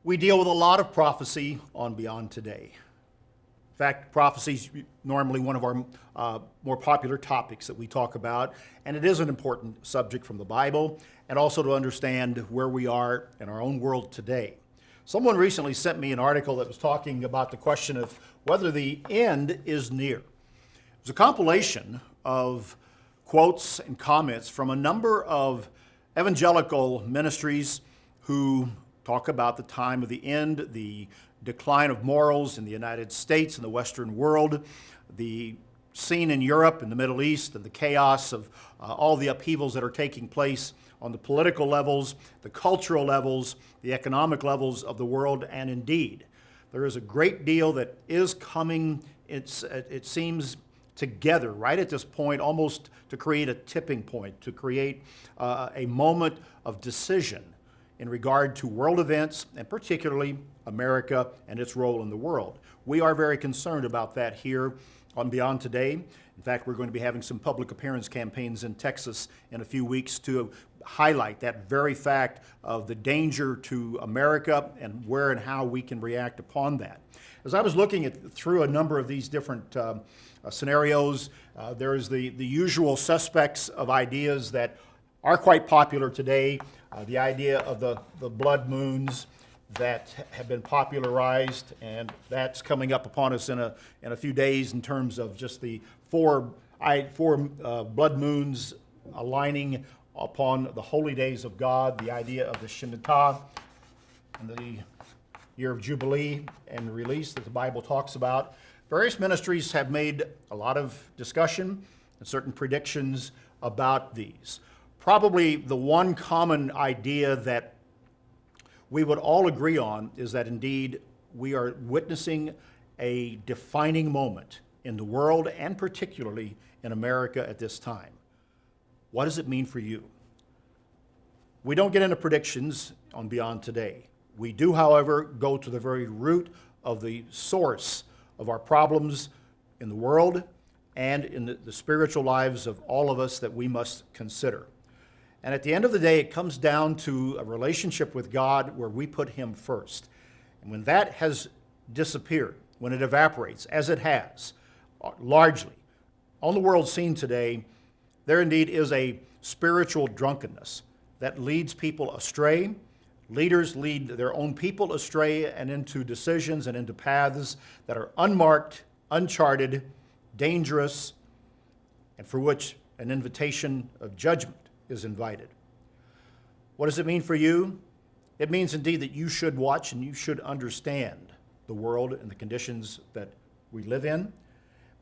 We deal with a lot of prophecy on Beyond Today. In fact, prophecy is normally one of our more popular topics that we talk about, and it is an important subject from the Bible, and also to understand where we are in our own world today. Someone recently sent me an article that was talking about the question of whether the end is near. It was a compilation of quotes and comments from a number of evangelical ministries who talk about the time of the end, the decline of morals in the United States and the Western world, the scene in Europe and the Middle East, and the chaos of all the upheavals that are taking place on the political levels, the cultural levels, the economic levels of the world, and indeed, there is a great deal that is coming, it seems, together right at this point, almost to create a tipping point, to create a moment of decision in regard to world events, and particularly America and its role in the world. We are very concerned about that here on Beyond Today. In fact, we're going to be having some public appearance campaigns in Texas in a few weeks to highlight that very fact of the danger to America and where and how we can react upon that. As I was looking through a number of these different scenarios, there is the usual suspects of ideas that are quite popular today. The idea of the blood moons that have been popularized, and that's coming up upon us in a few days in terms of just the four blood moons aligning upon the holy days of God, the idea of the Shemitah and the year of Jubilee and release that the Bible talks about. Various ministries have made a lot of discussion and certain predictions about these. Probably the one common idea that we would all agree on is that indeed we are witnessing a defining moment in the world and particularly in America at this time. What does it mean for you? We don't get into predictions on Beyond Today. We do, however, go to the very root of the source of our problems in the world and in the spiritual lives of all of us that we must consider. And at the end of the day, it comes down to a relationship with God where we put Him first. And when that has disappeared, when it evaporates, as it has, largely, on the world scene today, there indeed is a spiritual drunkenness that leads people astray. Leaders lead their own people astray and into decisions and into paths that are unmarked, uncharted, dangerous, and for which an invitation of judgment is invited. What does it mean for you? It means indeed that you should watch and you should understand the world and the conditions that we live in,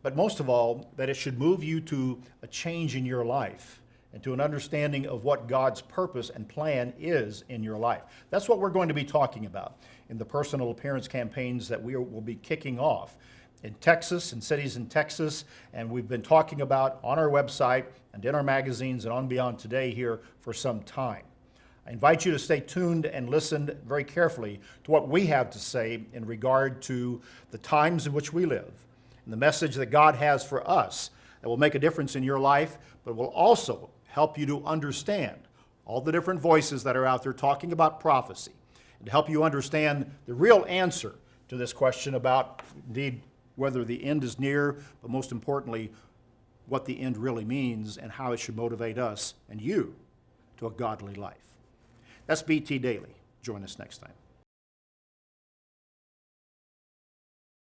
but most of all, that it should move you to a change in your life and to an understanding of what God's purpose and plan is in your life. That's what we're going to be talking about in the personal appearance campaigns that we will be kicking off in Texas, in cities in Texas, and we've been talking about on our website and in our magazines and on Beyond Today here for some time. I invite you to stay tuned and listen very carefully to what we have to say in regard to the times in which we live and the message that God has for us that will make a difference in your life, but will also help you to understand all the different voices that are out there talking about prophecy and to help you understand the real answer to this question about indeed whether the end is near, but most importantly, what the end really means and how it should motivate us and you to a godly life. That's BT Daily. Join us next time.